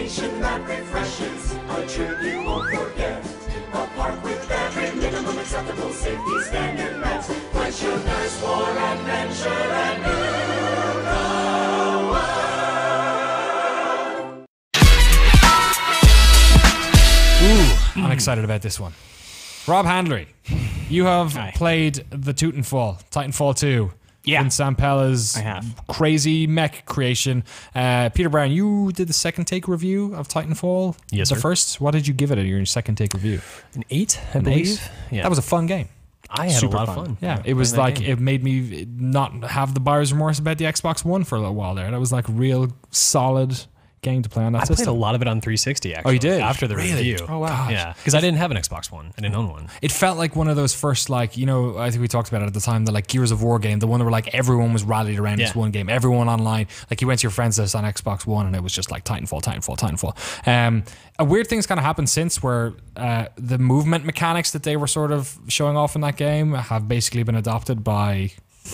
sensation that refreshes, a trip you won't forget. A park with every minimum acceptable safety standard met. Quench your thirst for adventure and new the world. Ooh, I'm excited about this one. Rob Handlery, you have played the Titanfall 2. Yeah. In Sampella's crazy mech creation. Peter Brown, you did the second take review of Titanfall. Yes, the sir. first. What did you give it in your second take review? An 8, I believe. Yeah. That was a fun game. I had a lot of fun. Yeah, it was like, it made me not have the buyer's remorse about the Xbox One for a little while there. That was like real solid game to play on that system. I played a lot of it on 360, actually. Oh, you did? After the review. Oh, wow. Yeah, because I didn't have an Xbox One. I didn't own one. It felt like one of those first, like, you know, I think we talked about it at the time, the like Gears of War game, the one where like everyone was rallied around this one game, everyone online. Like you went to your friends' list on Xbox One and it was just like Titanfall. A weird thing's kind of happened since where the movement mechanics that they were sort of showing off in that game have basically been adopted by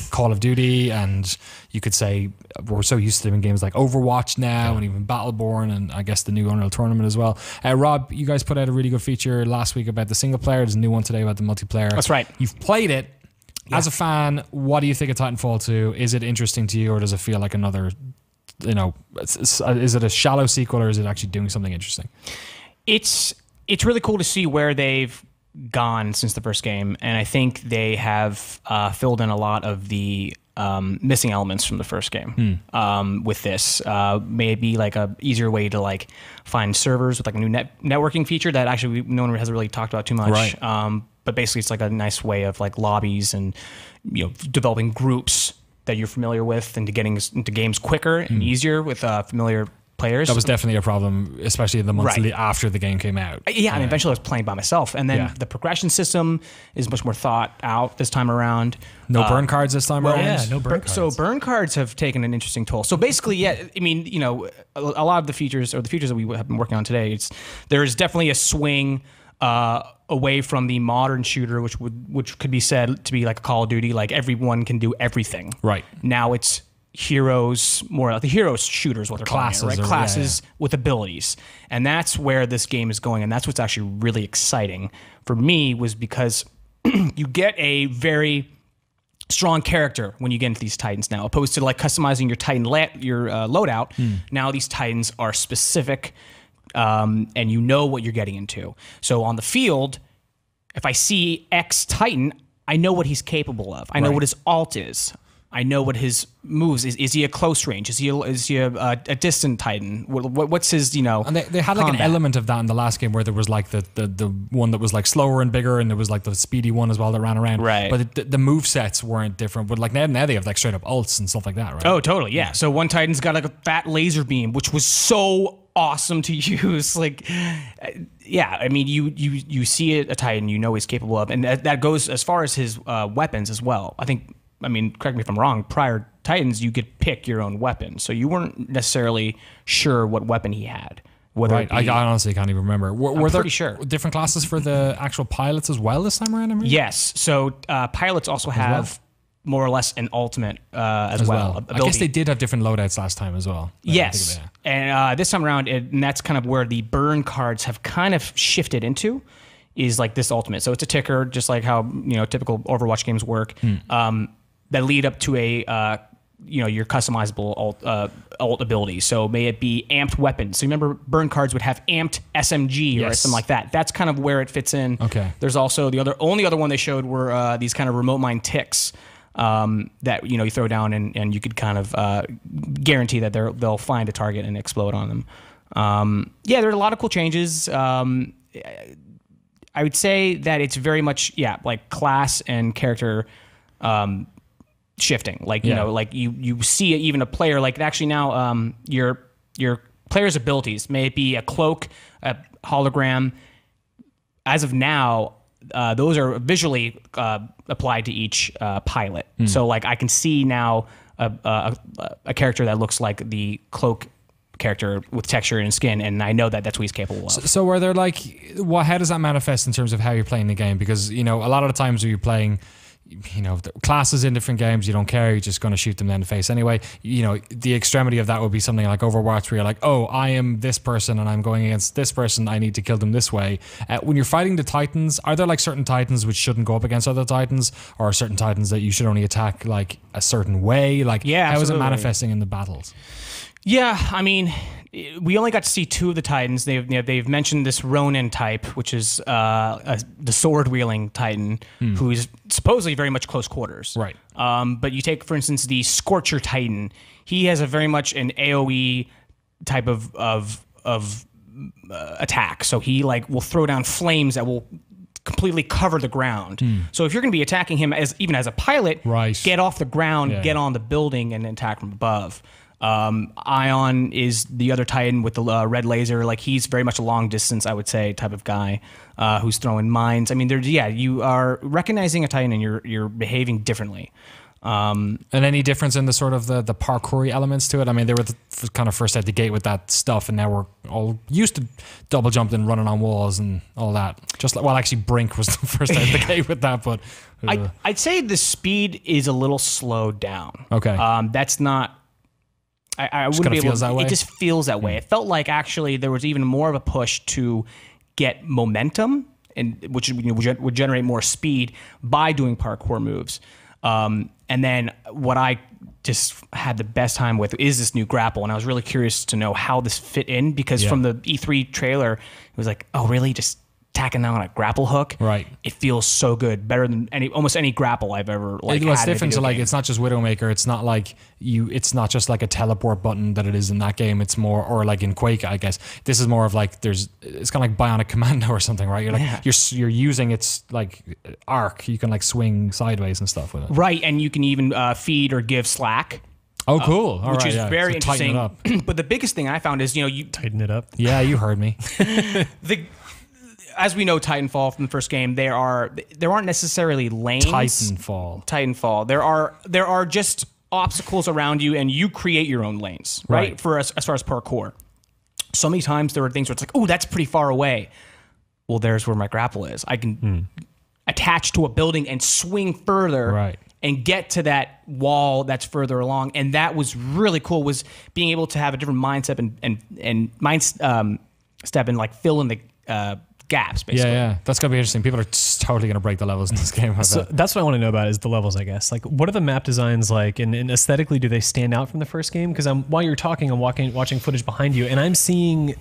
Call of Duty, and you could say we're so used to them in games like Overwatch now, and even Battleborn, and I guess the new Unreal Tournament as well. Rob, you guys put out a really good feature last week about the single player. There's a new one today about the multiplayer. That's right. You've played it. As a fan, what do you think of Titanfall 2? Is it interesting to you, or does it feel like another, you know, is it a shallow sequel, or is it actually doing something interesting? It's really cool to see where they've gone since the first game, and I think they have filled in a lot of the missing elements from the first game with this. Maybe like a easier way to like find servers with like a new networking feature that actually no one has really talked about too much. Right. But basically, it's like a nice way of like lobbies and, you know, developing groups that you're familiar with and getting into games quicker and easier with familiar players. That was definitely a problem, especially in the months after the game came out. Yeah, I mean, eventually I was playing by myself. And then the progression system is much more thought out this time around. No burn cards this time around? Yeah, no burn cards. So burn cards have taken an interesting toll. So basically, yeah, I mean, you know, a lot of the features, or the features that we have been working on today, there's definitely a swing away from the modern shooter, which could be said to be like a Call of Duty, like everyone can do everything. Right. Now it's heroes, more like the hero shooters, what they're Classes, calling it, right? Classes with abilities. And that's where this game is going. And that's what's actually really exciting for me, was because you get a very strong character when you get into these Titans now, opposed to like customizing your Titan loadout. Now these Titans are specific, and you know what you're getting into. So on the field, if I see X Titan, I know what he's capable of. I know what his ult is. I know what his moves is. Is he a close range? Is he a distant Titan? What's his, you know? And they had like an element of that in the last game, where there was like the one that was like slower and bigger, and there was like the speedy one as well that ran around. Right. But the move sets weren't different. But like now they have like straight up ults and stuff like that, right? Oh, totally. Yeah. So one Titan's got like a fat laser beam, which was so awesome to use. Like, yeah, I mean, you see a Titan, you know he's capable of, and that goes as far as his weapons as well. I mean, correct me if I'm wrong, prior Titans, you could pick your own weapon. So you weren't necessarily sure what weapon he had. Right, I honestly can't even remember. Were there pretty sure. different classes for the actual pilots as well this time around? Yes. So pilots also have more or less an ultimate as well. I guess they did have different loadouts last time as well. Yes. And this time around, and that's kind of where the burn cards have kind of shifted into, is like this ultimate. So it's a ticker, just like how, you know, typical Overwatch games work. That lead up to a your customizable ult ability. So may it be amped weapons. So remember, burn cards would have amped SMG or something like that. That's kind of where it fits in. Okay. There's also the only other one they showed were these kind of remote mine ticks that you throw down and you could kind of guarantee that they'll find a target and explode on them. Yeah, there are a lot of cool changes. I would say that it's very much like class and character shifting. Like you know, like you see even a player like actually now your player's abilities, may it be a cloak, a hologram, as of now those are visually applied to each pilot. So like I can see now a character that looks like the cloak character with texture and skin, and I know that that's what he's capable of. So are there like, how does that manifest in terms of how you're playing the game? Because, you know, a lot of the times when you're playing, the classes in different games, you don't care, you're just going to shoot them in the face anyway. The extremity of that would be something like Overwatch, where you're like, oh, I am this person and I'm going against this person, I need to kill them this way. When you're fighting the Titans, are there like certain Titans which shouldn't go up against other Titans, or certain Titans that you should only attack like a certain way? Like, yeah, how is it absolutely. manifesting in the battles? Yeah, I mean, we only got to see 2 of the Titans. They've mentioned this Ronin type, which is the sword wielding Titan, who is supposedly very much close quarters. Right. But you take, for instance, the Scorcher Titan. He has a very much an AOE type of attack. So he like will throw down flames that will completely cover the ground. So if you're going to be attacking him even as a pilot, Right. get off the ground, get on the building, and attack from above. Ion is the other Titan with the red laser. Like, he's very much a long distance, I would say, type of guy who's throwing mines. I mean, you are recognizing a Titan and you're behaving differently. And any difference in the sort of the parkour elements to it? I mean, they were kind of first out the gate with that stuff, and now we're all used to double jumping and running on walls and all that. Just like, well, actually, Brink was the first out the gate with that, but I'd say the speed is a little slowed down. Okay. That's not. I wouldn't be able feels to. that way? It just feels that way. It felt like actually there was even more of a push to get momentum, and which would generate more speed by doing parkour moves. And then what I just had the best time with is this new grapple, and I was really curious to know how this fit in, because from the E3 trailer, it was like, oh really, just tacking down on a grapple hook. Right. It feels so good, better than almost any grapple I've ever like. It was had in a different. video So like, game. it's not just Widowmaker. It's not like it's not just like a teleport button that it is in that game. It's more, or like in Quake, I guess. This is more of like it's kind of like Bionic Commando or something, right? You're like you're using its like arc. You can like swing sideways and stuff with it. Right, and you can even feed or give slack. Oh, cool. All Which right, is yeah. very So tighten interesting. it up. But the biggest thing I found is, you Tighten it up. Yeah, you heard me. as we know, Titanfall from the first game, there aren't necessarily lanes. Titanfall. There are just obstacles around you, and you create your own lanes, right? For as far as parkour. So many times there are things where it's like, oh, that's pretty far away. Well, there's where my grapple is. I can attach to a building and swing further. Right. And get to that wall that's further along, and that was really cool. Was being able to have a different mindset and step and like fill in the gaps, basically. Yeah. That's gonna be interesting. People are totally gonna break the levels in this game. So that's what I want to know about is the levels, I guess. Like, what are the map designs like, and aesthetically, do they stand out from the first game? Because while you're talking, I'm watching footage behind you, and I'm seeing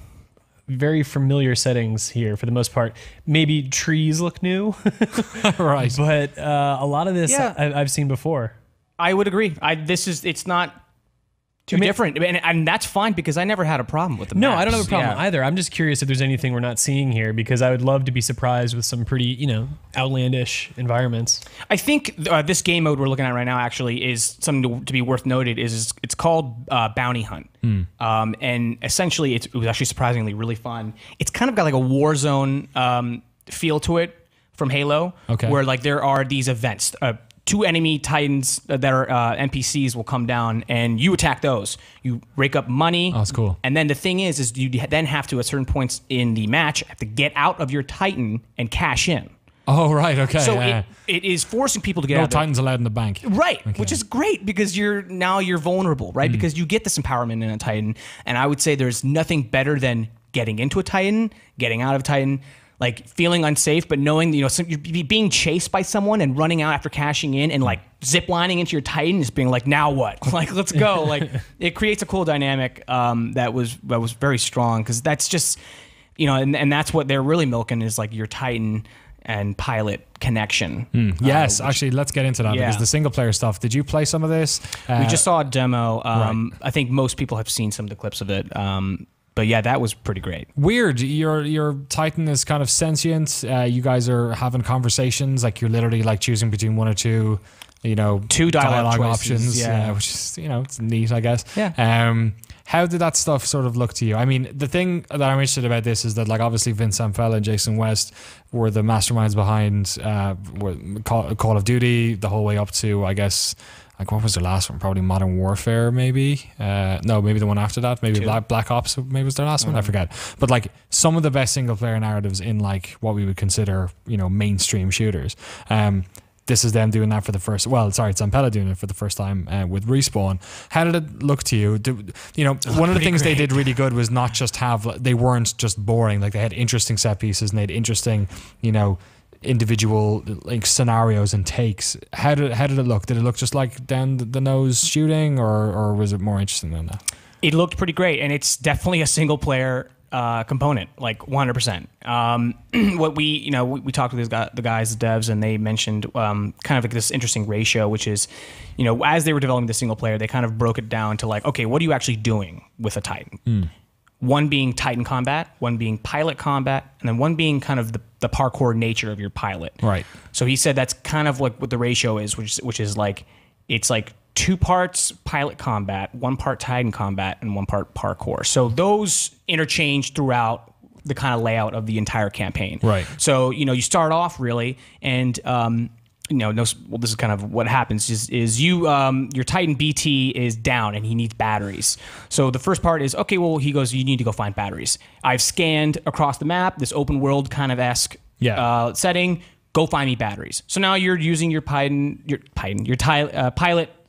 very familiar settings here for the most part. Maybe trees look new, Right. but a lot of this I've seen before. I would agree. It's not too different, and that's fine because I never had a problem with the No, maps. I don't have a problem Yeah. either. I'm just curious if there's anything we're not seeing here, because I would love to be surprised with some pretty, outlandish environments. I think this game mode we're looking at right now actually is something to be worth noted. Is it's called Bounty Hunt, and essentially it was actually surprisingly really fun. It's kind of got like a Warzone feel to it from Halo, where like there are these events. 2 enemy Titans that are NPCs will come down, and you attack those. You rake up money. Oh, that's cool. And then the thing is you then have to, at certain points in the match, have to get out of your Titan and cash in. Oh, right. Okay. So yeah. it is forcing people to get No out. Titans allowed in the bank. Right, which is great because you're vulnerable, right? Because you get this empowerment in a Titan, and I would say there's nothing better than getting into a Titan, getting out of a Titan, like feeling unsafe, but knowing you're being chased by someone and running out after cashing in and like ziplining into your Titan is being like, now what? Like, let's go. Like, it creates a cool dynamic that was very strong, because that's just and that's what they're really milking is like your Titan and pilot connection. Yes, actually, let's get into that because the single player stuff. Did you play some of this? We just saw a demo. I think most people have seen some of the clips of it. But yeah, that was pretty great. Weird. Your Titan is kind of sentient. You guys are having conversations. Like, you're literally like choosing between one or two, 2 dialogue options. Yeah. Which is it's neat, I guess. Yeah. How did that stuff sort of look to you? I mean, the thing that I'm interested about this is that, like, obviously Vince Zampella and Jason West were the masterminds behind Call of Duty the whole way up to, I guess, like, what was their last one? Probably Modern Warfare, maybe. No, maybe the one after that. Maybe Black Ops maybe was their last one. I forget. But like, some of the best single player narratives in like what we would consider mainstream shooters. this is them doing that for the first. Well, sorry, it's Zampella doing it for the first time with Respawn. How did it look to you? One of the things they did really good was not just they weren't just boring. Like they had interesting set pieces and they had interesting, individual like scenarios and takes. How did it look? Did it look just like down the nose shooting, or was it more interesting than that? It looked pretty great, and it's definitely a single player component, like 100%. What we talked with the guys, the devs, and they mentioned kind of like this interesting ratio, which is, as they were developing the single player, they kind of broke it down to like, okay, what are you actually doing with a Titan? One being Titan combat, one being pilot combat, and then one being kind of the parkour nature of your pilot. Right. So he said that's kind of like what the ratio is, which is like, it's like 2 parts pilot combat, 1 part Titan combat, and 1 part parkour. So those interchange throughout the kind of layout of the entire campaign. Right. So, you start off really, and this is kind of what happens is your Titan BT is down and he needs batteries. So the first part is, okay, well, he goes, you need to go find batteries. I've scanned across the map, this open world kind of esque setting, go find me batteries. So now you're using your pilot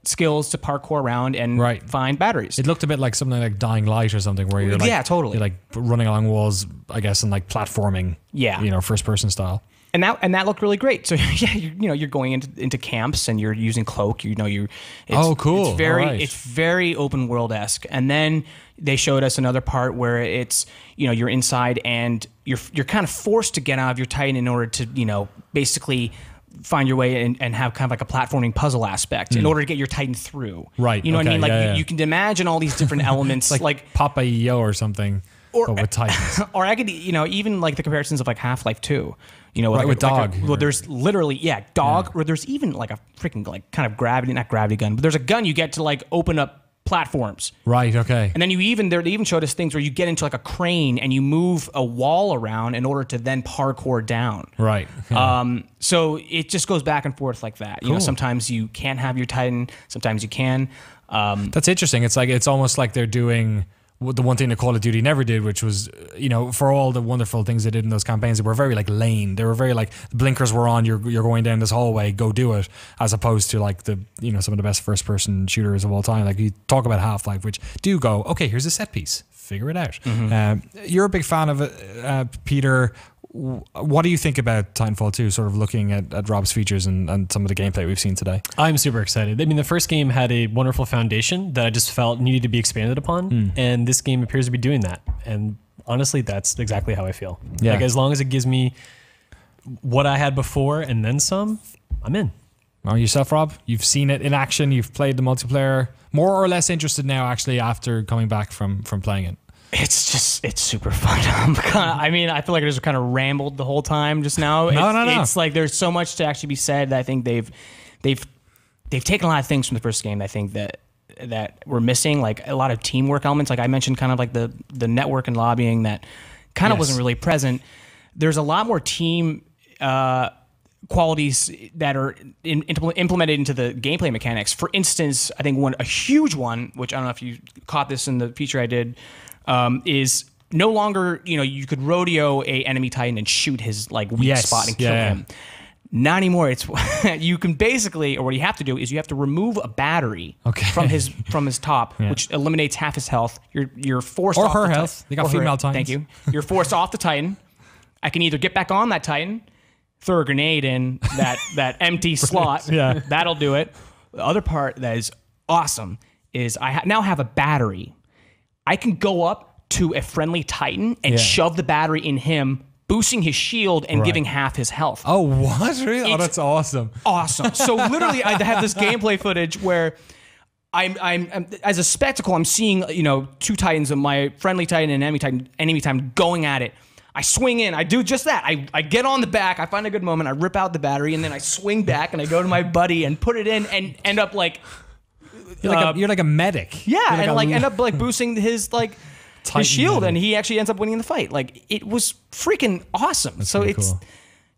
skills to parkour around and find batteries. It looked a bit like something like Dying Light or something where you're like, totally. You're like running along walls, I guess, and like platforming, first person style. And that looked really great. So you're going into camps and you're using cloak. Cool. It's very open world esque. And then they showed us another part where it's you're inside and you're kind of forced to get out of your Titan in order to basically find your way and have kind of like a platforming puzzle aspect in order to get your Titan through. Right. You know what I mean? Like you can imagine all these different elements, like Papa-Yo or something. But with Titans. Or I could, even like the comparisons of like Half-Life 2. With Dog. Well, there's literally, Dog, or there's even like a freaking like kind of not gravity gun, but there's a gun you get to like open up platforms. Right, okay. And then they even showed us things where you get into like a crane and you move a wall around in order to then parkour down. Right. Yeah. So it just goes back and forth like that. Cool. Sometimes you can't have your Titan, sometimes you can. That's interesting. It's almost like they're doing the one thing that Call of Duty never did, which was, for all the wonderful things they did in those campaigns, they were very like lane. They were very like blinkers were on. You're going down this hallway, go do it, as opposed to like the some of the best first person shooters of all time. Like you talk about Half-Life, which do go, okay, here's a set piece, figure it out. You're a big fan of it, Peter. What do you think about Titanfall 2, sort of looking at Rob's features and some of the gameplay we've seen today? I'm super excited. I mean, the first game had a wonderful foundation that I just felt needed to be expanded upon, and this game appears to be doing that. And honestly, that's exactly how I feel. Yeah. Like, as long as it gives me what I had before and then some, I'm in. Well, yourself, Rob, you've seen it in action. You've played the multiplayer. More or less interested now, actually, after coming back from playing it. It's super fun. I feel like I just kind of rambled the whole time just now. No. It's like there's so much to actually be said. I think they've taken a lot of things from the first game that I think that were missing, like a lot of teamwork elements. Like I mentioned, kind of like the network and lobbying that kind of wasn't really present. There's a lot more team qualities that are implemented into the gameplay mechanics. For instance, I think a huge one, which I don't know if you caught this in the feature I did, is no longer, you could rodeo a enemy Titan and shoot his like weak spot and kill him. Not anymore. It's you can basically, or what you have to do is you have to remove a battery from his top, which eliminates half his health. You're forced or off her the health. They got female Titans. Thank you. You're forced off the Titan. I can either get back on that Titan, throw a grenade in that empty slot. Yeah. That'll do it. The other part that is awesome is I now have a battery. I can go up to a friendly Titan and shove the battery in him, boosting his shield and giving half his health. Oh, what? Really? That's awesome. Awesome. So literally, I have this gameplay footage where I'm as a spectacle, I'm seeing 2 Titans, of my friendly Titan and enemy Titan going at it. I swing in, I do just that. I get on the back, I find a good moment, I rip out the battery, and then I swing back and I go to my buddy and put it in and end up like... You're like a medic. Yeah, and end up like boosting his his shield, medic. And he actually ends up winning the fight. Like, it was freaking awesome. That's so it's cool.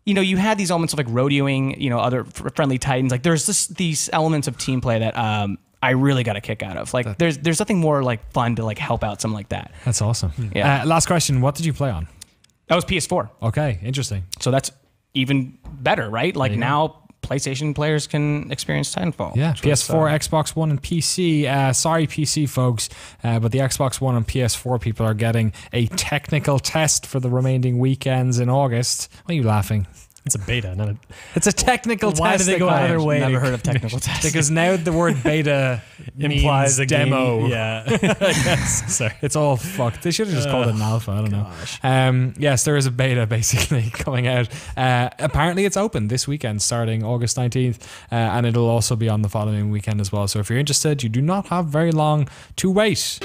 You had these elements of like rodeoing, other friendly Titans. Like there's just these elements of team play that I really got a kick out of. Like there's nothing more like fun to like help out something like that. That's awesome. Yeah. Last question: what did you play on? That was PS4. Okay, interesting. So that's even better, right? Like now PlayStation players can experience Titanfall. Yeah, which was, PS4, Xbox One, and PC. Sorry, PC folks, but the Xbox One and PS4 people are getting a technical test for the remaining weekends in August. Why are you laughing? It's a beta, not a. It's a technical test. Why do they go out of their way? Never heard of technical testing. Because now the word beta Implies means a demo. game. Yeah. Yes. Sorry. It's all fucked. They should have just called it an alpha. I don't know. Yes, there is a beta basically coming out. Apparently, it's open this weekend, starting August 19th, and it'll also be on the following weekend as well. So if you're interested, you do not have very long to wait.